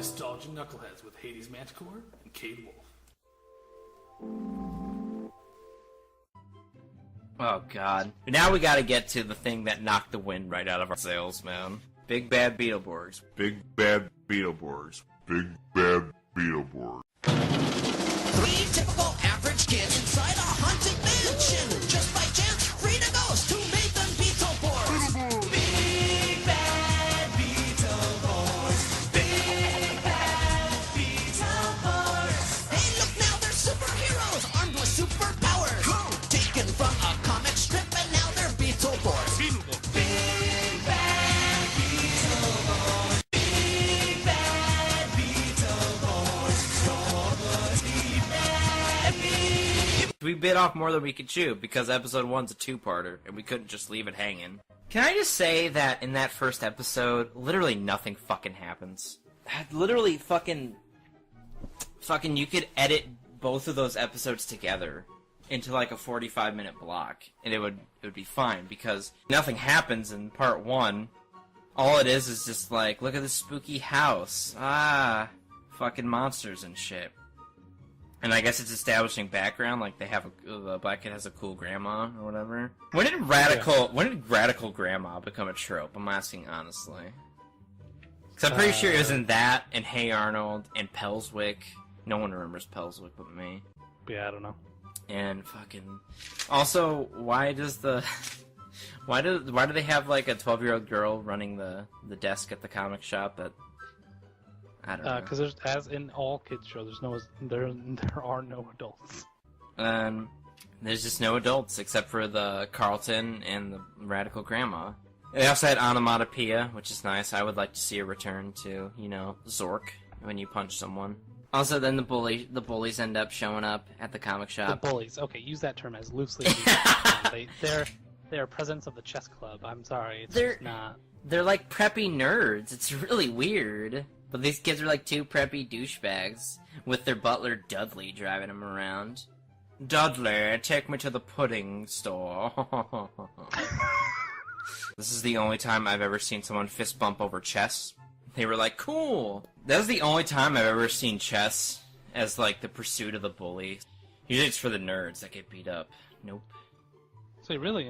Nostalgia Nuckleheds with Hades Manticore and Kade Wolfe. Oh god. Now we gotta get to the thing that knocked the wind right out of our sails, man. Big Bad Beetleborgs. Big Bad Beetleborgs. Big Bad Beetleborg. Three typical average kids inside a haunted mansion. Just by chance, Frida goes to meet the Beetleborgs. Big Bad Beetleborgs. Big Bad Beetleborgs. Hey, look now, they're superheroes armed with superpowers. Taken from a comic strip, and now they're Beetleborgs. Big Bad Beetleborgs. Big Bad Beetleborgs. We bit off more than we could chew because episode 1's a two-parter, and we couldn't just leave it hanging. Can I just say that in that first episode, literally nothing fucking happens? Literally fucking you could edit both of those episodes together into like a 45-minute block, and it would be fine, because nothing happens in part 1. All it is just like, look at this spooky house. Fucking monsters and shit. And I guess it's establishing background, like they have the black kid has a cool grandma or whatever. When did radical grandma become a trope? I'm asking honestly. Because I'm pretty sure it was in that, and Hey Arnold, and Pelswick. No one remembers Pelswick but me. Yeah, I don't know. And fucking... Also, why do they have like a 12-year-old girl running the desk at the comic shop that... I don't know. Because there's, as in all kids shows, there are no adults. There's just no adults except for the Carlton and the radical grandma. They also had onomatopoeia, which is nice. I would like to see a return to, Zork when you punch someone. Also, then the bullies end up showing up at the comic shop. The bullies. Okay, use that term as loosely as you can. They're presidents of the chess club. I'm sorry, it's just not. They're like preppy nerds. It's really weird. But these kids are like two preppy douchebags with their butler Dudley driving them around. Dudley, take me to the pudding store. This is the only time I've ever seen someone fist bump over chess. They were like, cool. That was the only time I've ever seen chess as like the pursuit of the bully. Usually it's for the nerds that get beat up. Nope. So really,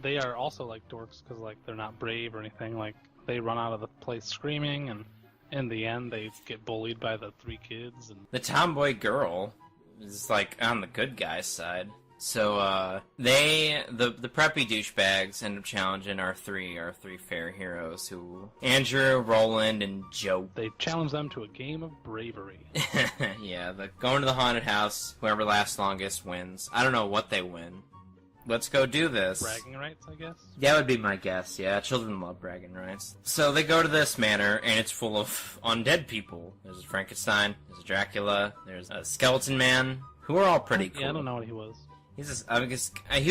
they are also like dorks because like they're not brave or anything. Like they run out of the place screaming, and in the end they get bullied by the three kids. And the tomboy girl is like on the good guy's side. So the preppy douchebags end up challenging our three fair heroes, who Andrew, Roland, and Joe. They challenge them to a game of bravery. Yeah, going to the haunted house. Whoever lasts longest wins. I don't know what they win. Let's go do this. Bragging rights, I guess? That would be my guess, yeah. Children love bragging rights. So they go to this manor, and it's full of undead people. There's a Frankenstein, there's a Dracula, there's a skeleton man, who are all pretty cool. Yeah, I don't know what he was. He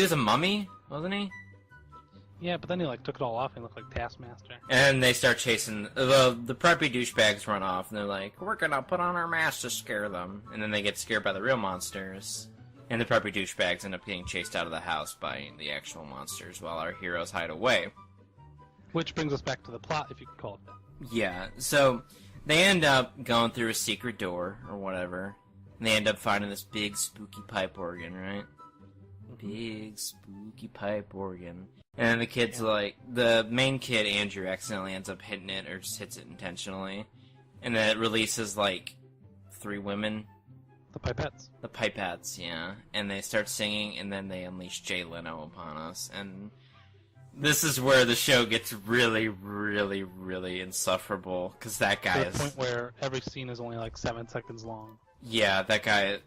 was a mummy, wasn't he? Yeah, but then he took it all off and looked like Taskmaster. And they start chasing... The preppy douchebags run off, and they're like, we're gonna put on our masks to scare them. And then they get scared by the real monsters. And the preppy douchebags end up getting chased out of the house by the actual monsters while our heroes hide away. Which brings us back to the plot, if you could call it that. Yeah, so they end up going through a secret door, or whatever. And they end up finding this big, spooky pipe organ, right? Big, spooky pipe organ. And then the kid's the main kid, Andrew, accidentally ends up hitting it, or just hits it intentionally. And then it releases, three women. The pipettes. The pipettes, yeah. And they start singing, and then they unleash Jay Leno upon us. And this is where the show gets really, really, really insufferable, because that guy is... To the point where every scene is only 7 seconds long. Yeah, that guy,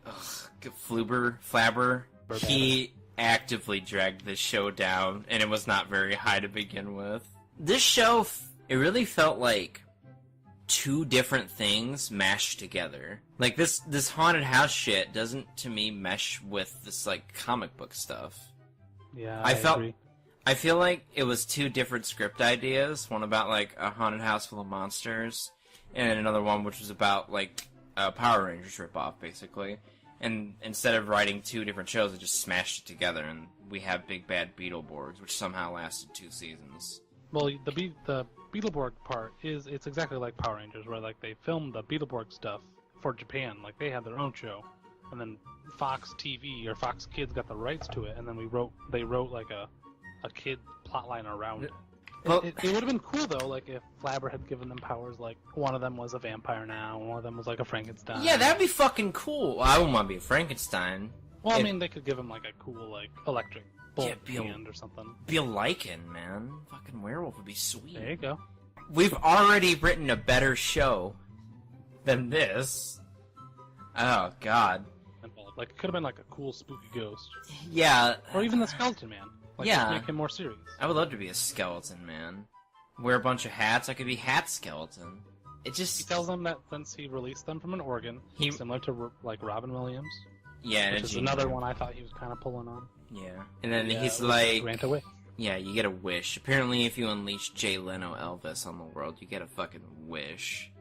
Flabber, he actively dragged this show down, and it was not very high to begin with. This show, it really felt like two different things mashed together. This haunted house shit doesn't, to me, mesh with this, comic book stuff. Yeah, I agree. I feel like it was two different script ideas, one about, a haunted house full of monsters, and another one which was about, a Power Rangers ripoff, basically. And instead of writing two different shows, it just smashed it together, and we have Big Bad Beetleborgs, which somehow lasted 2 seasons. Well, the Beetleborg part it's exactly like Power Rangers, where like they filmed the Beetleborg stuff for Japan, like they had their own show, and then Fox TV or Fox Kids got the rights to it, and then they wrote like a kid plotline around it. Well, It would have been cool though, like if Flabber had given them powers, like one of them was a vampire now, and one of them was like a Frankenstein. yeah, that'd be fucking cool. I wouldn't want to be a Frankenstein. Well, I mean, they could give him like a cool like electric bolt Yeah, hand or something. Be a lichen, man. Fucking werewolf would be sweet. There you go. We've already written a better show than this. Oh, God. Like it could have been like a cool spooky ghost, Yeah. or even the Skeleton Man. Like, Yeah. make him more serious. I would love to be a skeleton, man. Wear a bunch of hats. I could be Hat Skeleton. It He just... tells them that since he released them from an organ, similar to like Robin Williams, Yeah, and which is another one I thought he was kind of pulling on. Yeah. And then Yeah, he's it was like... grant a wish. Yeah, you get a wish. Apparently, if you unleash Jay Leno Elvis on the world, you get a fucking wish.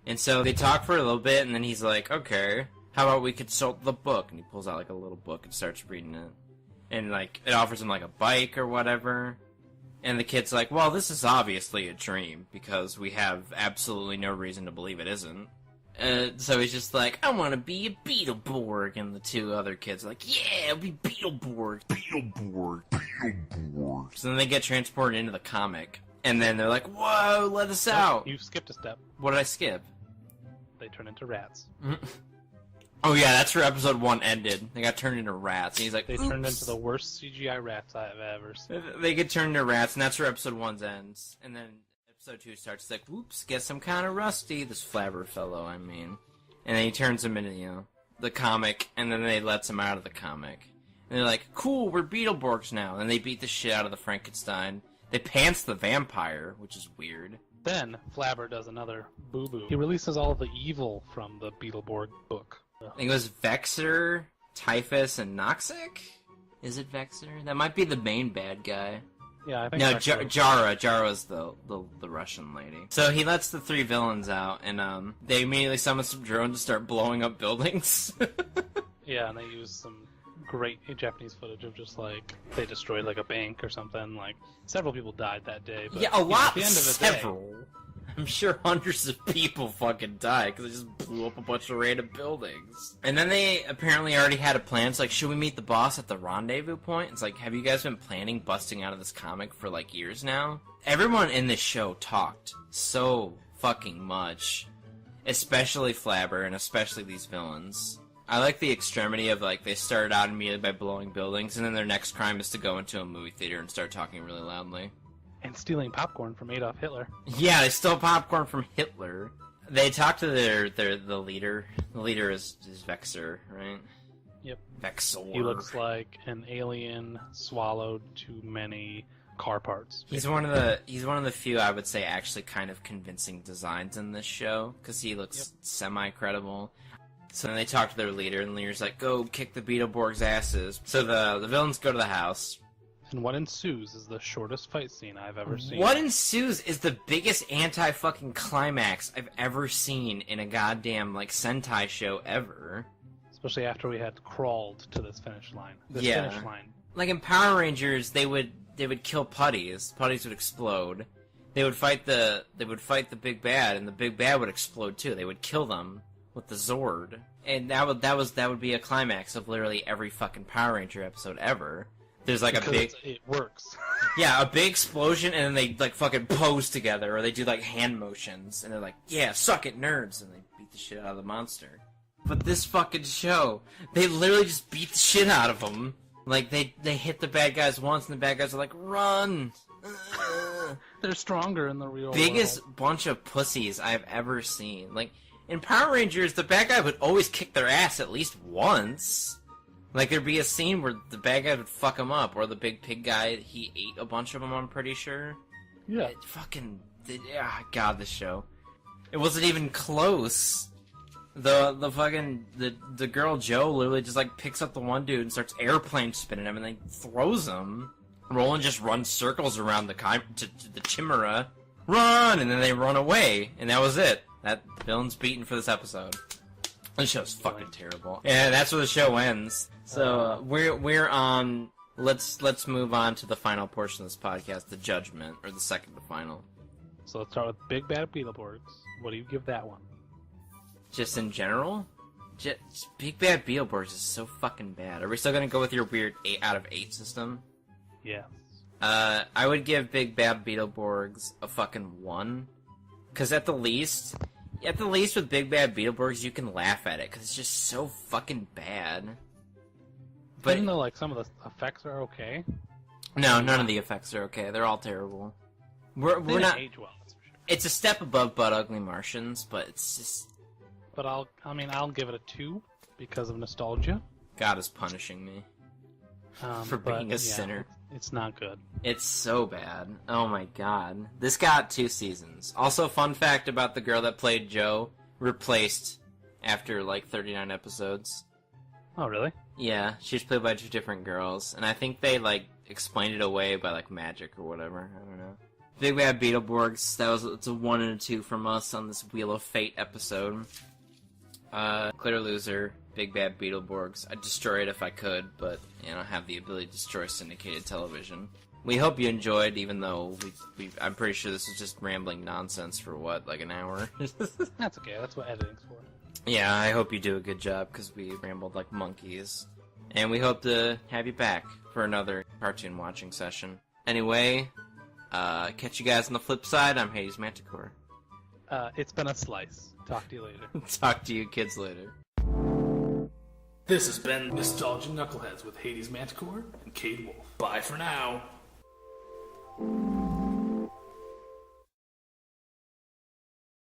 And so they talk for a little bit, and then he's like, okay, how about we consult the book? And he pulls out, like, a little book and starts reading it. And, like, it offers him, like, a bike or whatever. And the kid's like, well, this is obviously a dream, because we have absolutely no reason to believe it isn't. So he's just like, I want to be a Beetleborg, and the two other kids are like, yeah, be Beetleborg. Beetleborg. Beetleborg. So then they get transported into the comic, and then they're like, whoa, let us out. You skipped a step. What did I skip? They turn into rats. Oh yeah, that's where episode 1 ended. They got turned into rats, and he's like, They oops. turned into the worst CGI rats I have ever seen. They get turned into rats, and that's where episode 1 ends. And then episode 2 starts, it's like, whoops, guess I'm kind of rusty, this Flabber fellow, I mean. And then he turns him into, the comic, and then they lets him out of the comic. And they're like, cool, we're Beetleborgs now. And they beat the shit out of the Frankenstein. They pants the vampire, which is weird. Then Flabber does another boo-boo. He releases all of the evil from the Beetleborg book. I think it was Vexer, Typhus, and Noxic? Is it Vexer? That might be the main bad guy. Yeah, I think No, Vexer- Jara. Jara's the Russian lady. So he lets the 3 villains out, and they immediately summon some drones to start blowing up buildings. Yeah, and they use some great Japanese footage of just like they destroyed like a bank or something. Like several people died that day. But, Yeah, a lot. At the end of the Several. I'm sure hundreds of people fucking died because they just blew up a bunch of random buildings. And then they apparently already had a plan. It's like, should we meet the boss at the rendezvous point? It's like, have you guys been planning busting out of this comic for like years now? Everyone in this show talked so fucking much. Especially Flabber and especially these villains. I like the extremity of like, they started out immediately by blowing buildings and then their next crime is to go into a movie theater and start talking really loudly. And stealing popcorn from Adolf Hitler. Yeah, they stole popcorn from Hitler. They talk to the leader. The leader is Vexer, right? Yep. Vexor. He looks like an alien swallowed too many car parts. He's one of the few I would say actually kind of convincing designs in this show because he looks semi-credible. So then they talk to their leader, and the leader's like, "Go kick the Beetleborgs' asses." So the villains go to the house. And what ensues is the shortest fight scene I've ever seen. What ensues is the biggest anti-fucking climax I've ever seen in a goddamn, like, Sentai show ever. Especially after we had crawled to this finish line. This Yeah. finish line. Like in Power Rangers, they would kill putties. Putties would explode. They would fight the Big Bad, and the Big Bad would explode too. They would kill them with the Zord. And that would be a climax of literally every fucking Power Ranger episode ever. There's like Because a big it works. yeah, a big explosion, and then they like fucking pose together, or they do like hand motions, and they're like, "Yeah, suck it, nerds," and they beat the shit out of the monster. But this fucking show, they literally just beat the shit out of them. Like they hit the bad guys once, and the bad guys are like, "Run!" They're stronger in the real Biggest world. bunch of pussies I've ever seen. Like in Power Rangers, the bad guy would always kick their ass at least once. Like, there'd be a scene where the bad guy would fuck him up, or the big pig guy, he ate a bunch of them, I'm pretty sure. Yeah. God, this show. It wasn't even close. The girl Jo literally just, like, picks up the one dude and starts airplane spinning him, and then throws him. Roland just runs circles around the Chimera. Run! And then they run away, and that was it. That villain's beaten for this episode. This show's fucking terrible. Yeah, that's where the show ends. So we're on let's move on to the final portion of this podcast, the judgment, or the second to final. So let's start with Big Bad Beetleborgs. What do you give that one? Just in general? Big Bad Beetleborgs is so fucking bad. Are we still gonna go with your weird 8 out of 8 system? Yes. I would give Big Bad Beetleborgs a fucking 1. Because at the least with Big Bad Beetleborgs, you can laugh at it, because it's just so fucking bad. But even though, like, some of the effects are okay. No, none of the effects are okay. They're all terrible. We're They didn't not. age well, that's for sure. It's a step above Butt Ugly Martians, but it's just But I'll give it a 2 because of nostalgia. God is punishing me for being a sinner. It's not good. It's so bad. Oh my god. This got 2 seasons. Also, fun fact about the girl that played Jo, replaced after like 39 episodes. Oh, really? Yeah, she was played by 2 different girls, and I think they like explained it away by like magic or whatever. I don't know. Big Bad Beetleborgs, it's a 1 and a 2 from us on this Wheel of Fate episode. Clear loser, Big Bad Beetleborgs. I'd destroy it if I could, but I don't have the ability to destroy syndicated television. We hope you enjoyed, even though I'm pretty sure this was just rambling nonsense for like an hour. That's okay. That's what editing's for. Yeah, I hope you do a good job, because we rambled like monkeys. And we hope to have you back for another cartoon watching session. Anyway, catch you guys on the flip side. I'm Hades Manticore. It's been a slice. Talk to you later. Talk to you kids later. This has been Nostalgia Knuckleheads with Hades Manticore and Kade Wolfe. Bye for now.